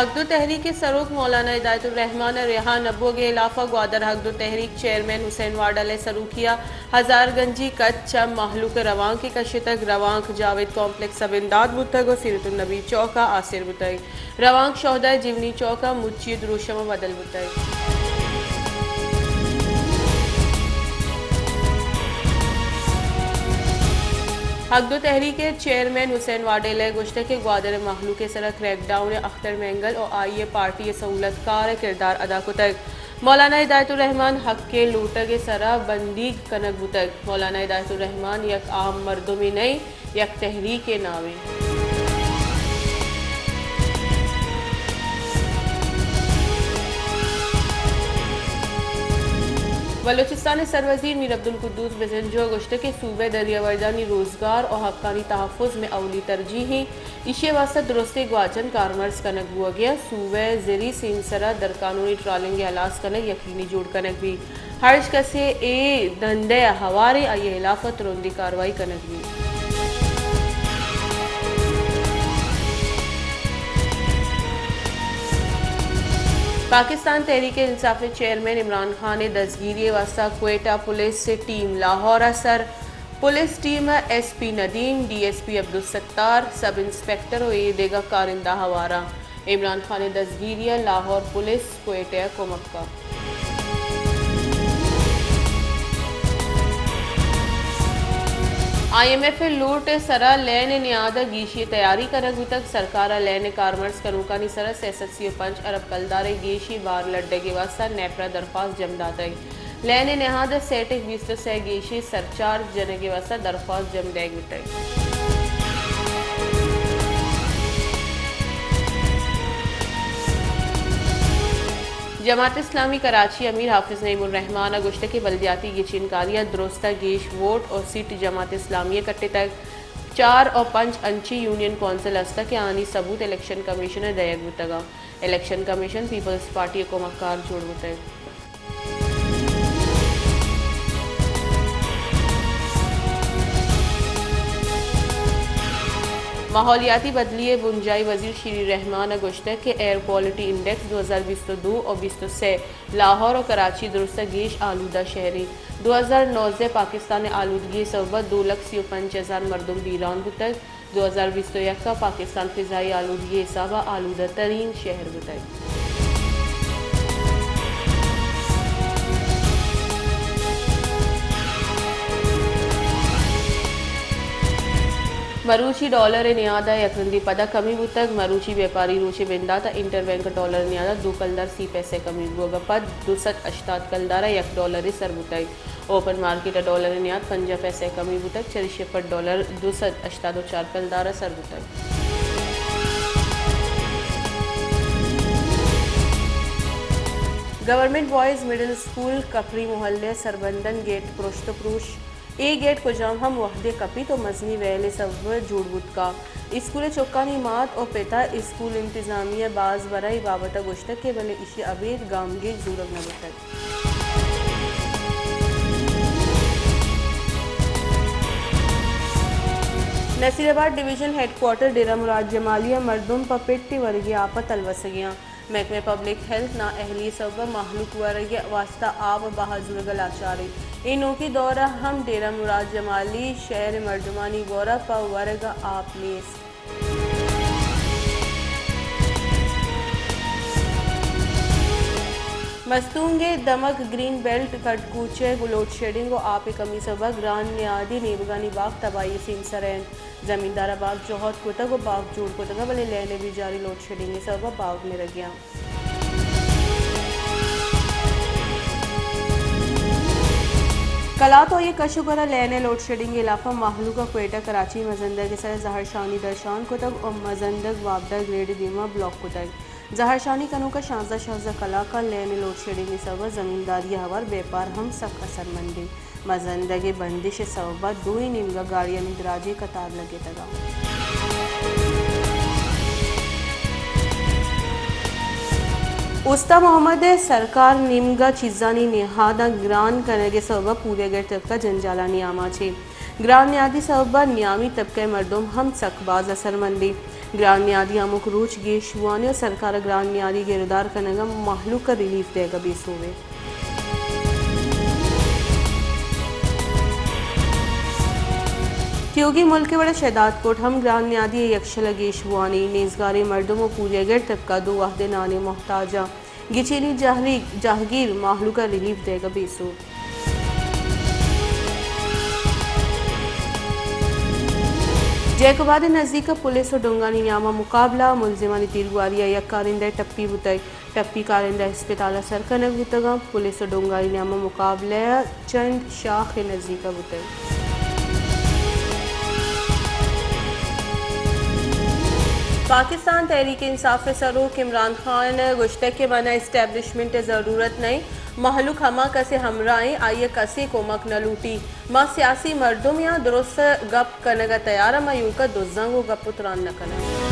हकदो तहरीक सरूक मौलाना हिदायतुर रहमान रेहान नब्बो के इलाफा ग्वादर हकदो तहरीक चेयरमैन हुसैन वाडल सरूकिया हजारगंजी कच्छ महलूक रवांक की कशितक रवांक जावेद कॉम्प्लेक्स सब इमदाद बुतग और सीरतुलनबी चौका आसिर बुतग रवांक शोहदा जीवनी चौका मुच्ची दुरुशम बदल बुतग। हकदो तहरीक चेयरमैन हुसैन वाडेल गुश्त के ग्वादर महलू के सर क्रैकडाउन अख्तर मैंगल और आइए पार्टी सहूलतकार किरदार अदा कुतक मौलाना हिदायतुर रहमान हक के लूट के सरा बंदी कनक बुतक मौलाना हिदायतुर रहमान यक आम मर्दों में नहीं यक तहरीक के नावे। बलोचिस्तान सरवजीर मीर अब्दुल कुद्दूस बेजंजो गुश्त के सूबे दरियावर्दानी रोजगार और हक्कानी तहफ़्फ़ुज़ में अवली तरजीही इशे वास्ता दुरुस्ती ग्वाचन कारमर्स कनक हुआ गया सूबे ज़ेरी सिंसरा दरकानूनी ट्रालिंग हलास कनक यकीनी जोड़ कनक भी हर्ज कसे ए धंधे हवारे आये हिलाफत रोंदी कार्रवाई कनक भी। पाकिस्तान तहरीक इंसाफ चेयरमैन इमरान खान ने दस्तगीरी वास्ता क्वेटा पुलिस से टीम लाहौर असर police team SP Nadeem DSP Abdul Sattar sub inspector और देगा कारिंदा हवारा इमरान खान ने दस्तगीरिया लाहौर पुलिस क्वेटा को मक्का। IMF लूट सरा लैन न्यादा गीशी तैयारी करक तक सरकार लैन कारमर्स कनूकानी सरा 605 अरब कलदारे गीशी बार लड्डे के वास्ता नेपरा दरख्वास्त जमदात लैन नहाद सेटिक 20 गीशी सरचार्ज जने के वास्ता दरख्वास्त जम देग बिटाई। जमात इस्लामी कराची अमीर हाफिज नईमुर रहमान गुश्त के बल्दियाती गिचिनकारिया दुरुस्ता गेश वोट और सीट जमात इस्लामी कट्टे तक 4 और 5 अंची यूनियन कौंसिल अस्ता के आनी सबूत इलेक्शन कमीशन दयक बुतगा इलेक्शन कमीशन पीपल्स पार्टी को मक्कार जोड़ बुतग। माहौलियाती बदली बुंजाई वजीर शीरी रहमान गुश्त के एयर क्वालिटी इंडेक्स 2022 और 2023 लाहौर और कराची दुरुस्त गेश आलूदा शहरी 2009 से पाकिस्तान आलूदगी सबब 2,55,000 मरदम बीरान बुतक 2021 का पाकिस्तान फिजाई आलूदगी हिसाबा आलूदा तरीन शहर बुतक। मरूची डॉलर न्यादा यकरंदी पदा कमी बुतक मरूची व्यापारी रोचे बिंदाता इंटरबैंक डॉलर न्यादा 2 कलदार 30 पैसे कमी बुगा पद 288 कलदारा $1 सर बुतक ओपन मार्केट डॉलर न्याद 50 पैसे कमी बुतक $4 $284 कलदारा सर बुतक। गवर्नमेंट बॉयज़ मिडिल स्कूल कपरी मोहल्ले सरबंदन गेट पुरुष ए गेट को जाम हम वहदे कपी तो मजनी वैले सब जुड़बुत का स्कूल चौकानी मात और पेता स्कूल इंतजामिया बाज बराई बाबत गुश्तक के बने इशी अबेद गामगे जूरग न बतक। नसीराबाद डिवीजन हेडक्वार्टर डेरा मुराद जमालिया मरदुम पपेट्टी वर्गी आपत अलवसगियाँ महकमे पब्लिक हेल्थ ना अहली सब महलूक वर्ग वास्ता आब बहाजुर गलाचारी इनों की दौरा हम डेरा मुराद जमाली शहर मर्दमानी गौरा प वर्ग आप लेस मस्तूंगे दमक ग्रीन बेल्ट कटकूचे लोड शेडिंग और आप कमी सबा ग्रान न्यादी नेबगानी बाग तबाही सिंसरैन जमींदारा बाग जोहत कोतक और बाग जोड़ कोतक भले लेने भी जारी लोड शेडिंग सबा बाग में रह गया। कला तो ये कशुगरा लेने लोड शेडिंग इलाफा माहलू का क्वेटा कराची मजंदर के सर जहर शानी दर्शान कोतक और मजंदक वाबदा ग्रेड दीमा ब्लॉक कोतक जहर शानी कनू का शाजा कला का लेने लोड शेडिंग सब जमींदारी हवार व्यापार हम सब असरमंदी मजंदगे बंदिश सबबा 2 निमगा गाड़ियां निदराजे कतार लगे तगा। उस्ता मोहम्मद सरकार निमगा चीज़ानी निहादा ग्रान करने सबब पूरे गर तक का जंजाला नियामा छे ग्राम न्यादी सबबा नियामी तबके मर्दम हम सकबाज असरमंदी ग्राम न्यादी अमुक रूच गेशुआने और सरकार ग्राम न्यादी गिरदार कनगा महलूक का रिलीफ देगा बेसूवे क्योंकि मुल्क के बड़े शहदादकोट हम ग्राम न्यादी यक्षला गेशुआनी नेजगारी मर्दम और पूरे गर तबका दो वाहदे नाने मोहताजा गिचेनी जहांगीर महलूक का रिलीफ देगा बेसूव जैकबाद नज़दीक पुलिस और डोंगानी नामा मुकाबला मुलजिमानी तीरगुआरिया या कारिंदा टप्पी बुतई टप्पी कारिंदा अस्पताल सरकनक बुतगा पुलिस और डोंगानी नामा मुकाबला चंद शाख नज़दीक बुतई पाकिस्तान तहरीक इंसाफ सरूक इमरान खान गुश्ते के मना इस्टेब्लिशमेंट ज़रूरत नहीं महलूक हमा कसे हमराएं आइए कसे कोमक न लूटी माँ सियासी मर्दों या दुरुस्त गप कनगा तैयार मा यूका दुजंग गप उतरान न कना